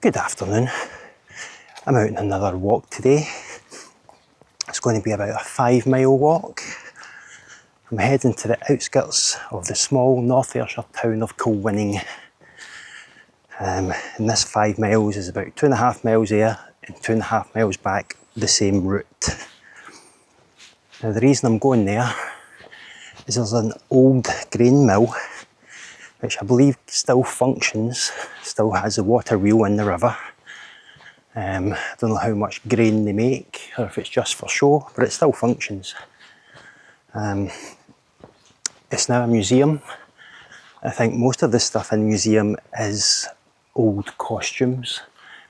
Good afternoon. I'm out on another walk today. It's going to be about a 5-mile walk. I'm heading to the outskirts of the small North Ayrshire town of Kilwinning. And this 5 miles is about 2.5 miles there and 2.5 miles back the same route. Now the reason I'm going there is there's an old grain mill which I believe still functions, still has the water wheel in the river. I don't know how much grain they make or if it's just for show, but it still functions. It's now a museum. I think most of the stuff in the museum is old costumes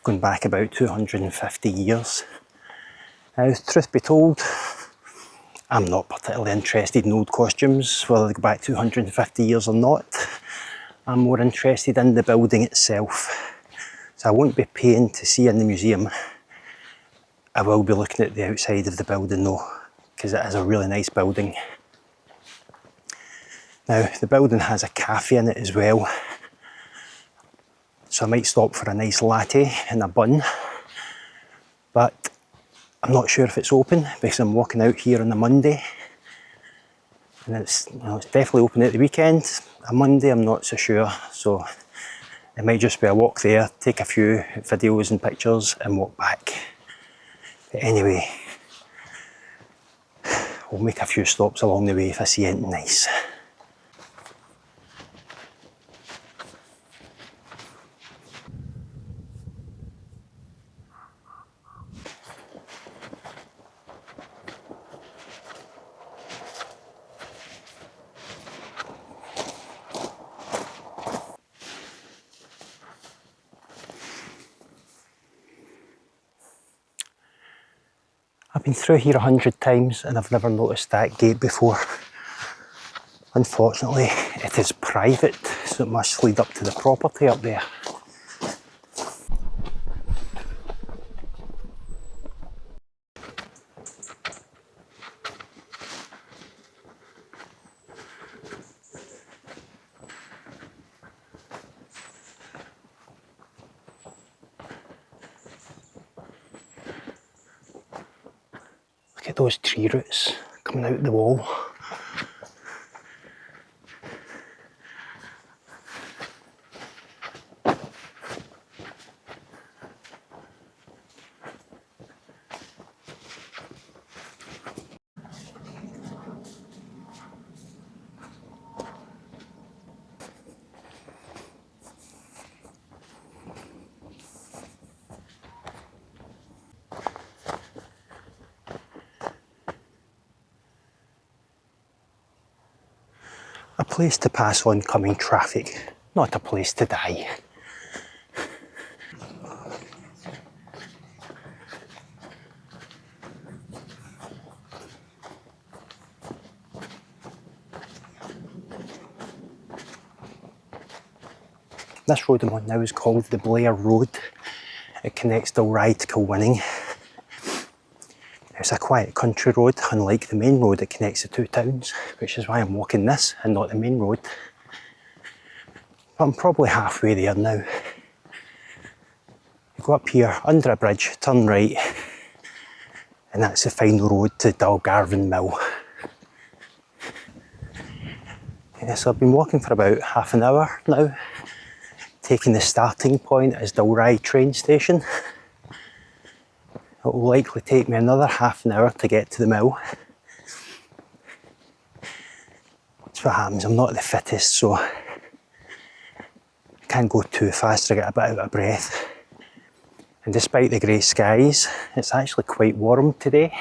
going back about 250 years. Now, truth be told, I'm not particularly interested in old costumes, whether they go back 250 years or not. I'm more interested in the building itself. So I won't be paying to see in the museum. I will be looking at the outside of the building though, because it is a really nice building. Now, the building has a cafe in it as well. So I might stop for a nice latte and a bun. But I'm not sure if it's open because I'm walking out here on a Monday. And it's definitely open at the weekend. A Monday, I'm not so sure. So it might just be a walk there, take a few videos and pictures and walk back. But anyway, we'll make a few stops along the way if I see anything nice. I've been through here 100 times and I've never noticed that gate before. Unfortunately, it is private, so it must lead up to the property up there. Look at those tree roots coming out the wall. A place to pass oncoming traffic, not a place to die. This road I'm on now is called the Blair Road. It connects Dalry to Kilwinning. It's a quiet country road, unlike the main road that connects the two towns, which is why I'm walking this and not the main road. But I'm probably halfway there now. You go up here, under a bridge, turn right, and that's the final road to Dalgarvan Mill. Yeah, so I've been walking for about half an hour now, taking the starting point as Dalry train station. It will likely take me another half an hour to get to the mill. That's what happens, I'm not the fittest, so I can't go too fast or get a bit out of breath. And despite the grey skies, it's actually quite warm today.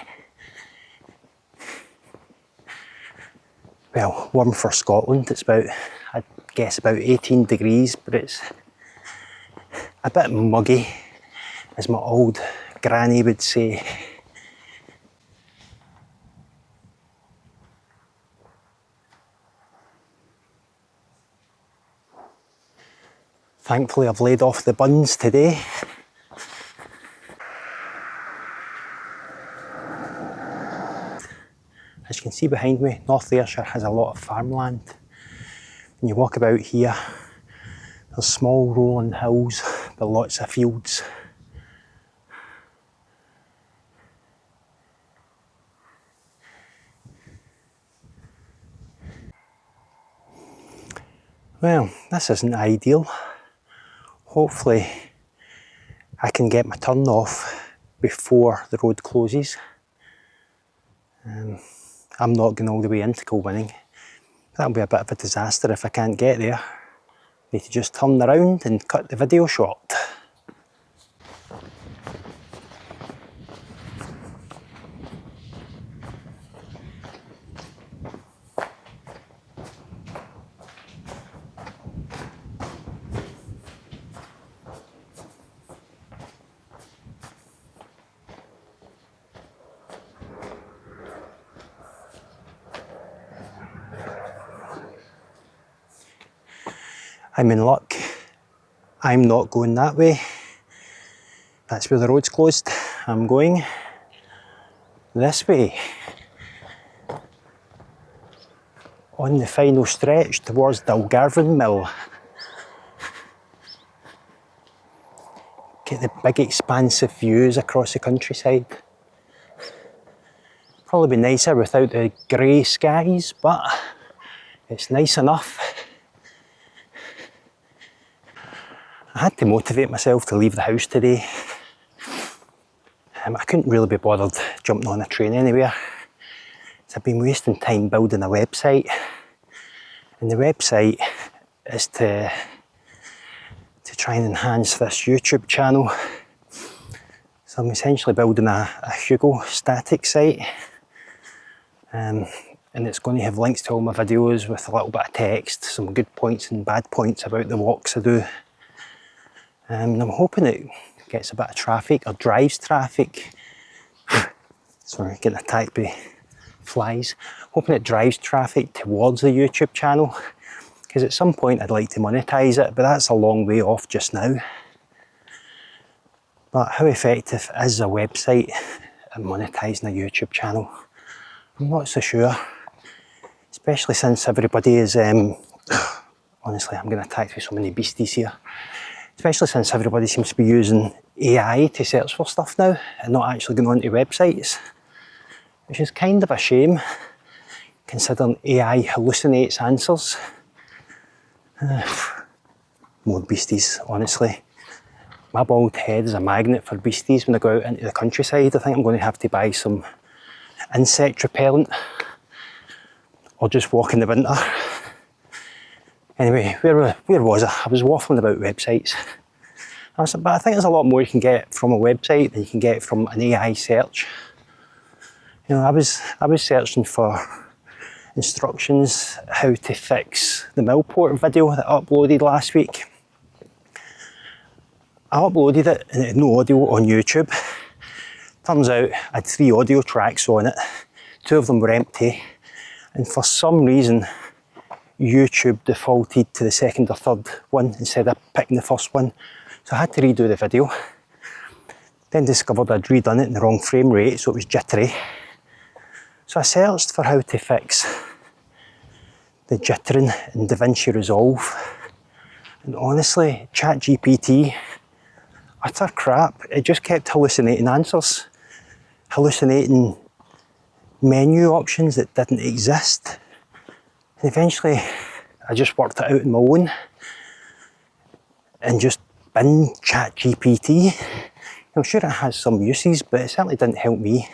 Well, warm for Scotland, it's about, I'd guess about 18 degrees, but it's a bit muggy, as my old granny would say. Thankfully I've laid off the buns today. As you can see behind me, North Ayrshire has a lot of farmland. When you walk about here, There's small rolling hills with lots of fields. Well, this isn't ideal. Hopefully I can get my turn off before the road closes. I'm not going all the way into Kilwinning. That'll be a bit of a disaster if I can't get there. Need to just turn around and cut the video short. I'm in luck. I'm not going that way. That's where the road's closed. I'm going this way. On the final stretch towards Dalgarvan Mill. Get the big expansive views across the countryside. Probably be nicer without the grey skies, but it's nice enough. I had to motivate myself to leave the house today. I couldn't really be bothered jumping on a train anywhere. So I've been wasting time building a website. And the website is to try and enhance this YouTube channel. So I'm essentially building a Hugo static site. And it's going to have links to all my videos with a little bit of text, some good points and bad points about the walks I do. And I'm hoping it gets a bit of traffic, or drives traffic. Sorry, getting attacked by flies. Hoping it drives traffic towards the YouTube channel, because at some point I'd like to monetize it, but that's a long way off just now. But how effective is a website at monetizing a YouTube channel? I'm not so sure. Especially since everybody is, honestly, I'm getting attacked by so many beasties here. Especially since everybody seems to be using AI to search for stuff now and not actually going onto websites. Which is kind of a shame, considering AI hallucinates answers. More beasties, honestly. My bald head is a magnet for beasties when I go out into the countryside. I think I'm going to have to buy some insect repellent or just walk in the winter. Anyway, where was I? I was waffling about websites. But I think there's a lot more you can get from a website than you can get from an AI search. You know, I was searching for instructions how to fix the Millport video that I uploaded last week. I uploaded it and it had no audio on YouTube. Turns out I had 3 audio tracks on it. 2 of them were empty, and for some reason YouTube defaulted to the second or third one instead of picking the first one. So I had to redo the video. Then discovered I'd redone it in the wrong frame rate, so it was jittery. So I searched for how to fix the jittering in DaVinci Resolve. And honestly, ChatGPT, utter crap. It just kept hallucinating answers. Hallucinating menu options that didn't exist. And eventually I just worked it out on my own and just binned ChatGPT. I'm sure it has some uses, but it certainly didn't help me.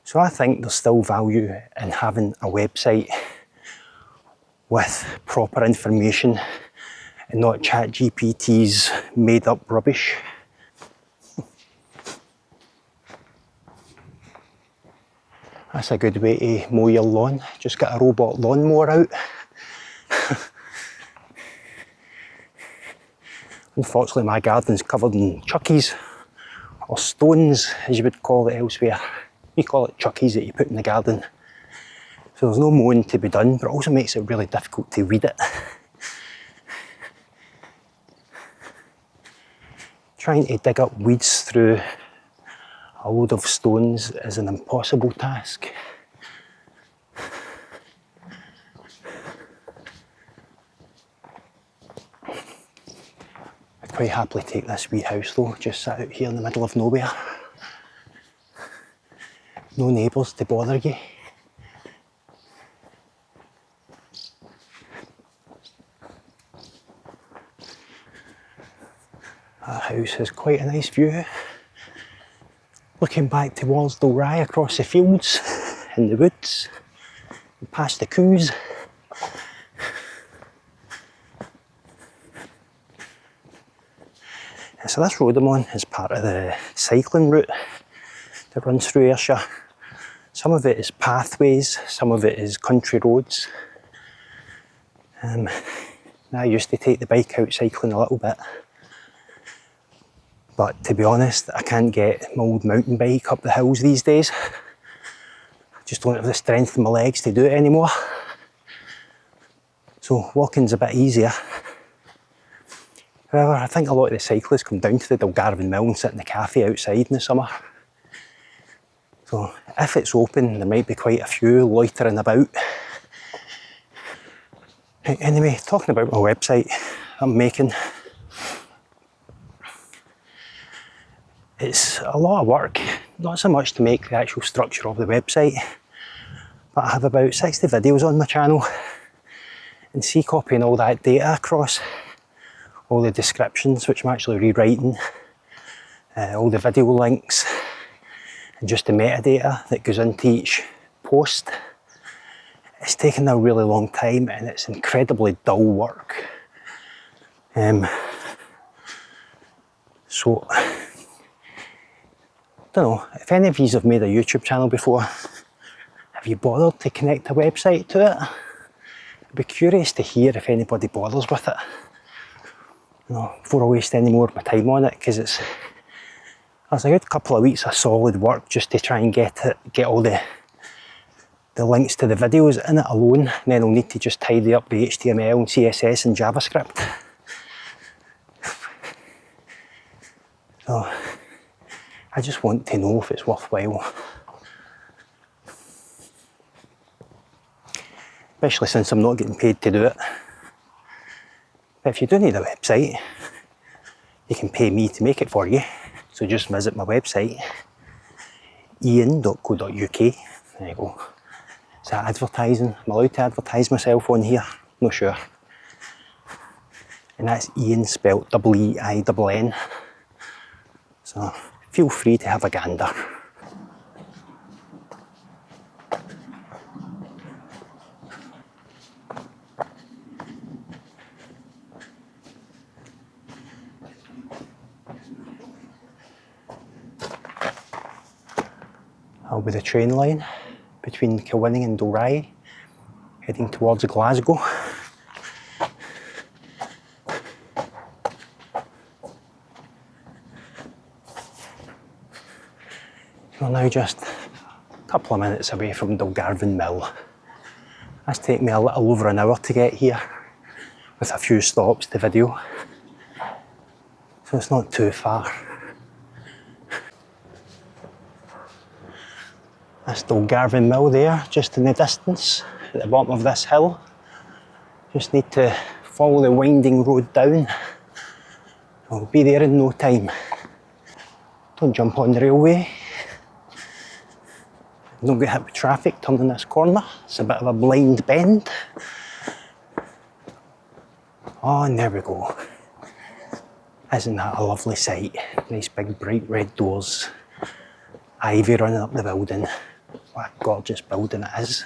So I think there's still value in having a website with proper information and not ChatGPT's made up rubbish. That's a good way to mow your lawn. Just get a robot lawnmower out. Unfortunately, my garden's covered in chuckies, or stones as you would call it elsewhere. We call it chuckies that you put in the garden. So there's no mowing to be done, but it also makes it really difficult to weed it. Trying to dig up weeds through a load of stones is an impossible task. quite happily take this wee house though, just sat out here in the middle of nowhere. No neighbours to bother you. That house has quite a nice view. Looking back towards Dalry across the fields and the woods, and past the coos. So this road I'm on is part of the cycling route that runs through Ayrshire. Some of it is pathways, some of it is country roads. I used to take the bike out cycling a little bit. But to be honest, I can't get my old mountain bike up the hills these days. I just don't have the strength in my legs to do it anymore. So walking's a bit easier. However, I think a lot of the cyclists come down to the Dungarvan Mill and sit in the cafe outside in the summer. So if it's open, there might be quite a few loitering about. Anyway, talking about my website I'm making. It's a lot of work, not so much to make the actual structure of the website, but I have about 60 videos on my channel, and see copying all that data across, all the descriptions which I'm actually rewriting, all the video links, and just the metadata that goes into each post. It's taken a really long time and it's incredibly dull work. So, I don't know, if any of you have made a YouTube channel before, have you bothered to connect a website to it? I'd be curious to hear if anybody bothers with it. You know, before I waste any more of my time on it, because there's a good couple of weeks of solid work just to try and get all the links to the videos in it alone, and then I'll need to just tidy up the HTML and CSS and JavaScript. So, I just want to know if it's worthwhile. Especially since I'm not getting paid to do it. But if you do need a website, you can pay me to make it for you. So just visit my website, ian.co.uk. There you go. Is that advertising? Am I allowed to advertise myself on here? Not sure. And that's Ian spelt E-I-N-N. So feel free to have a gander. I'll be the train line between Kilwinning and Dalry, heading towards Glasgow. We're now just a couple of minutes away from Dungarvan Mill. That's taken me a little over an hour to get here, with a few stops to video. So it's not too far. That's Dungarvan Mill there, just in the distance, at the bottom of this hill. Just need to follow the winding road down. I'll be there in no time. Don't jump on the railway. Don't get hit with traffic turning this corner. It's a bit of a blind bend. Oh, and there we go. Isn't that a lovely sight? Nice big bright red doors. Ivy running up the building. What a gorgeous building it is.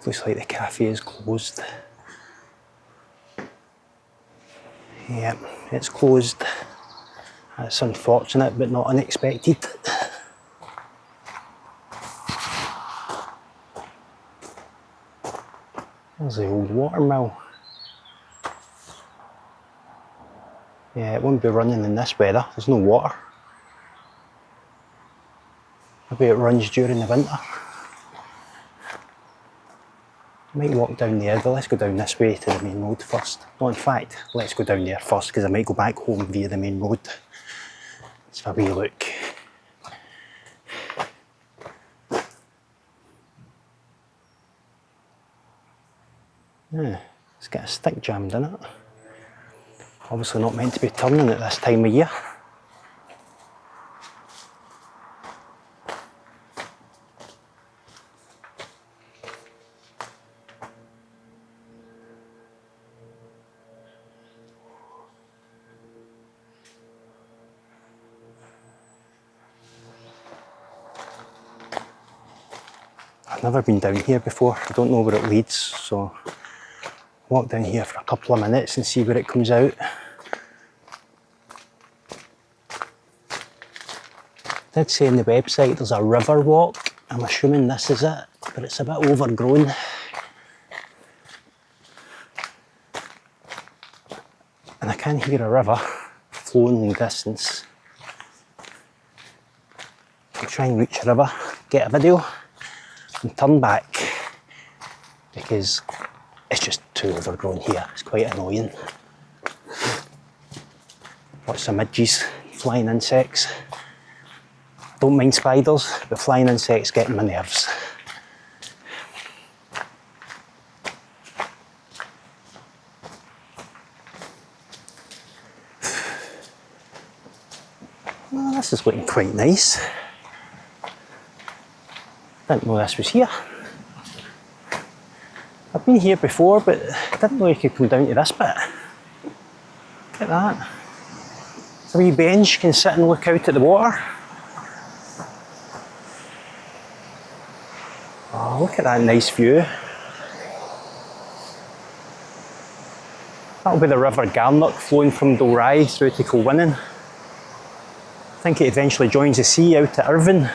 Looks like the cafe is closed. Yep, it's closed. That's unfortunate but not unexpected. There's the old watermill. Yeah, it won't be running in this weather, there's no water. Maybe it runs during the winter. Might walk down there, but let's go down this way to the main road first. No, in fact, let's go down there first because I might go back home via the main road. Let's have a wee look. Yeah, it's got a stick jammed in it. Obviously not meant to be turning at this time of year. I've never been down here before, I don't know where it leads, so walk down here for a couple of minutes and see where it comes out. It did say on the website there's a river walk. I'm assuming this is it, but it's a bit overgrown. And I can hear a river flowing in the distance. I'll try and reach a river, get a video, and turn back because it's just too overgrown here. It's quite annoying. Lots of midges, flying insects. Don't mind spiders, but flying insects get on my nerves. Well, this is looking quite nice. Didn't know this was here. I've been here before, but didn't know you could come down to this bit. Look at that. It's a wee bench, you can sit and look out at the water. Oh, look at that nice view. That'll be the River Garnock flowing from Dalry through to Kilwinning. I think it eventually joins the sea out at Irvine.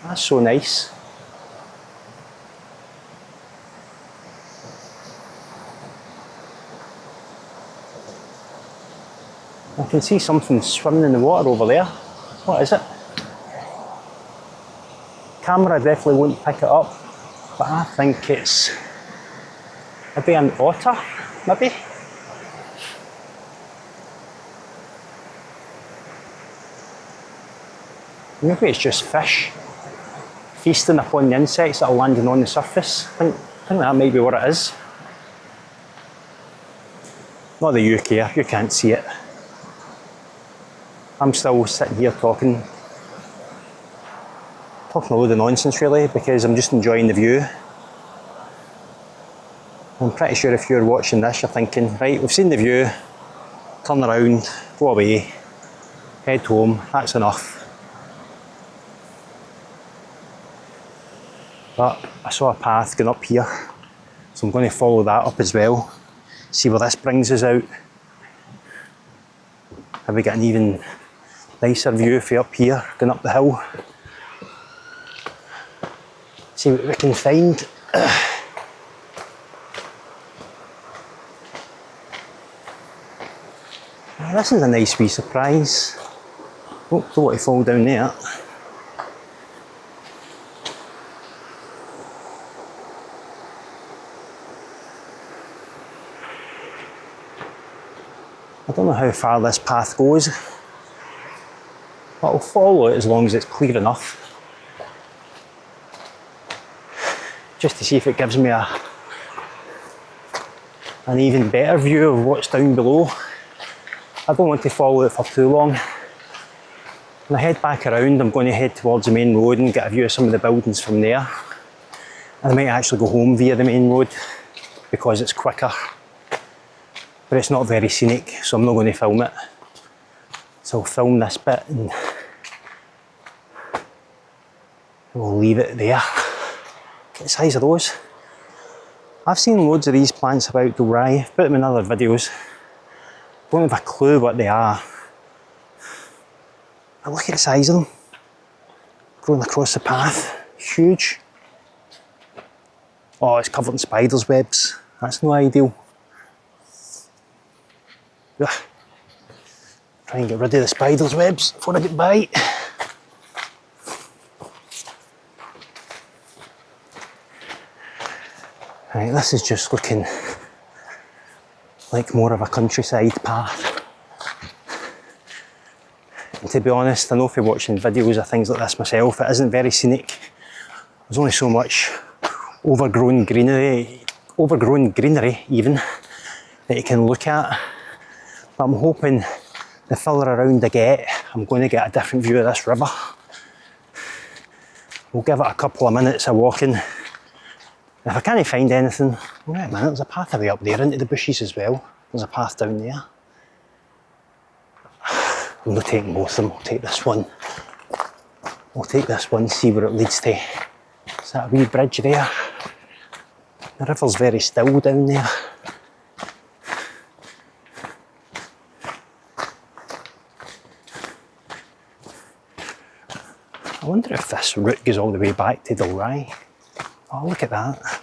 That's so nice. I can see something swimming in the water over there. What is it? Camera definitely won't pick it up, but I think it's maybe an otter, maybe? Maybe it's just fish feasting upon the insects that are landing on the surface. I think that might be what it is. Not that you care, you can't see it. I'm still sitting here talking a load of nonsense really, because I'm just enjoying the view. I'm pretty sure if you're watching this, you're thinking, right, we've seen the view, turn around, go away, head home, that's enough. But I saw a path going up here, so I'm going to follow that up as well, see where this brings us out. Have we got an even nicer view for up here, going up the hill? See what we can find. This is a nice wee surprise. Oh, don't want to fall down there. I don't know how far this path goes, but I'll follow it as long as it's clear enough. Just to see if it gives me an even better view of what's down below. I don't want to follow it for too long. When I head back around, I'm going to head towards the main road and get a view of some of the buildings from there. And I might actually go home via the main road because it's quicker. But it's not very scenic, so I'm not going to film it. So I'll film this bit and we'll leave it there. Look at the size of those. I've seen loads of these plants about Dalry, I've put them in other videos. Don't have a clue what they are. But look at the size of them. Growing across the path, huge. Oh, it's covered in spiders' webs. That's no ideal. Ugh. Try and get rid of the spiders' webs before I get bite. Right, this is just looking like more of a countryside path. And to be honest, I know from watching videos of things like this myself, it isn't very scenic. There's only so much overgrown greenery even, that you can look at. But I'm hoping the further around I get, I'm going to get a different view of this river. We'll give it a couple of minutes of walking. If I can't find anything, wait a minute, there's a pathway up there into the bushes as well. There's a path down there. I'm not taking both of them, I'll take this one. I'll take this one, see where it leads to. Is that a wee bridge there? The river's very still down there. I wonder if this route goes all the way back to Dalry. Oh, look at that.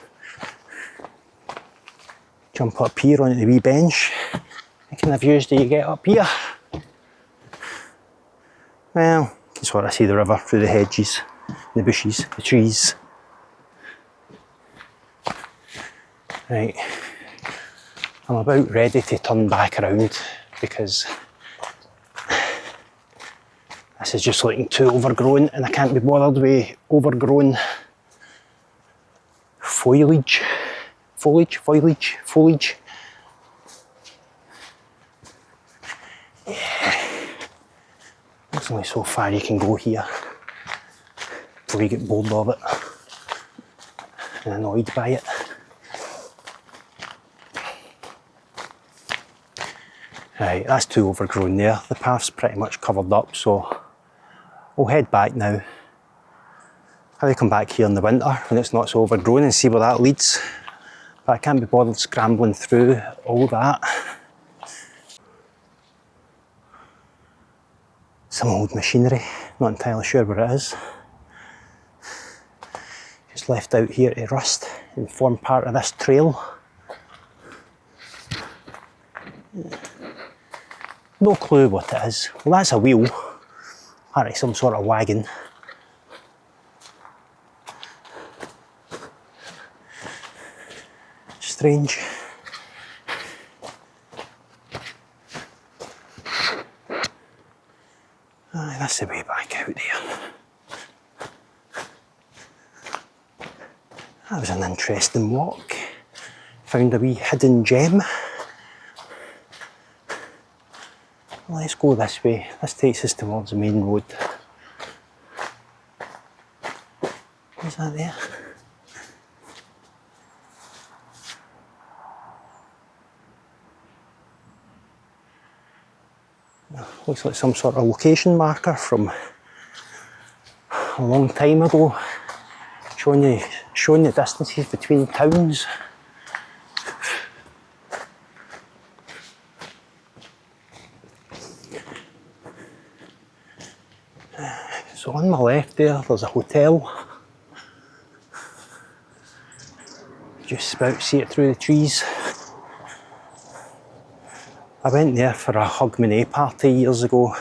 Jump up here onto the wee bench. What kind of views do you get up here? Well, you can sort of see the river through the hedges, the bushes, the trees. Right, I'm about ready to turn back around because this is just looking too overgrown and I can't be bothered with overgrown foliage. Yeah. There's only so far you can go here before you get bored of it and annoyed by it. Right, that's too overgrown there. The path's pretty much covered up, so we'll head back now. I'll come back here in the winter when it's not so overgrown and see where that leads. But I can't be bothered scrambling through all that. Some old machinery, not entirely sure where it is. Just left out here to rust and form part of this trail. No clue what it is. Well, that's a wheel, apparently some sort of wagon. Strange. Aye, that's the way back out there. That was an interesting walk. Found a wee hidden gem. Let's go this way. This takes us towards the main road. Is that there? Looks like some sort of location marker from a long time ago, showing the distances between towns. So on my left there's a hotel. Just about see it through the trees. I went there for a Hogmanay party years ago.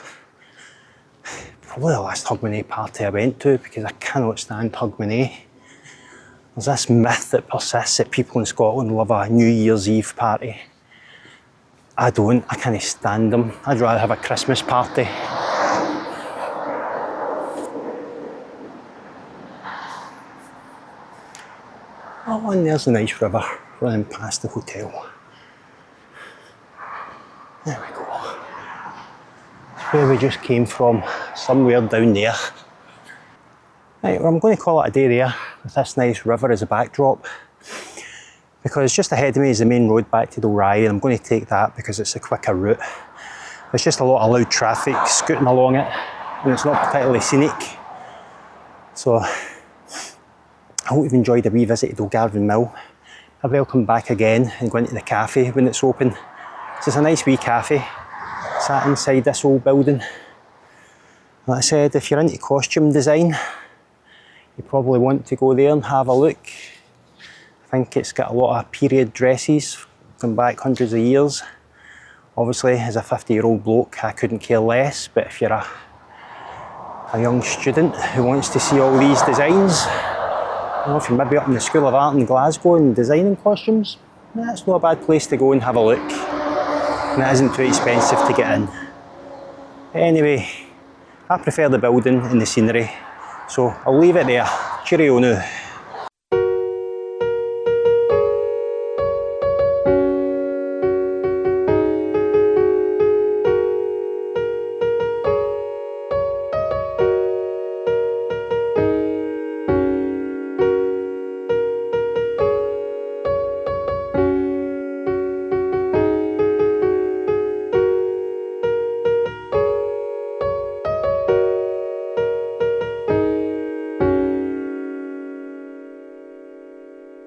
Probably the last Hogmanay party I went to because I cannot stand Hogmanay. There's this myth that persists that people in Scotland love a New Year's Eve party. I don't, I can't stand them. I'd rather have a Christmas party. Oh, and there's a nice river running past the hotel. There we go. That's where we just came from, somewhere down there. Right, well, I'm going to call it a day there, with this nice river as a backdrop. Because just ahead of me is the main road back to Dalry, and I'm going to take that because it's a quicker route. There's just a lot of loud traffic scooting along it, and it's not particularly scenic. So hope you've enjoyed a wee visit to Dungarvan Mill. I welcome back again and go into the cafe when it's open. So it's a nice wee cafe, sat inside this old building. Like I said, if you're into costume design, you probably want to go there and have a look. I think it's got a lot of period dresses going back hundreds of years. Obviously, as a 50-year-old bloke, I couldn't care less, but if you're a young student who wants to see all these designs, you know, if you're maybe up in the School of Art in Glasgow and designing costumes, that's not a bad place to go and have a look. And it isn't too expensive to get in. Anyway, I prefer the building and the scenery, so I'll leave it there. Cheerio now.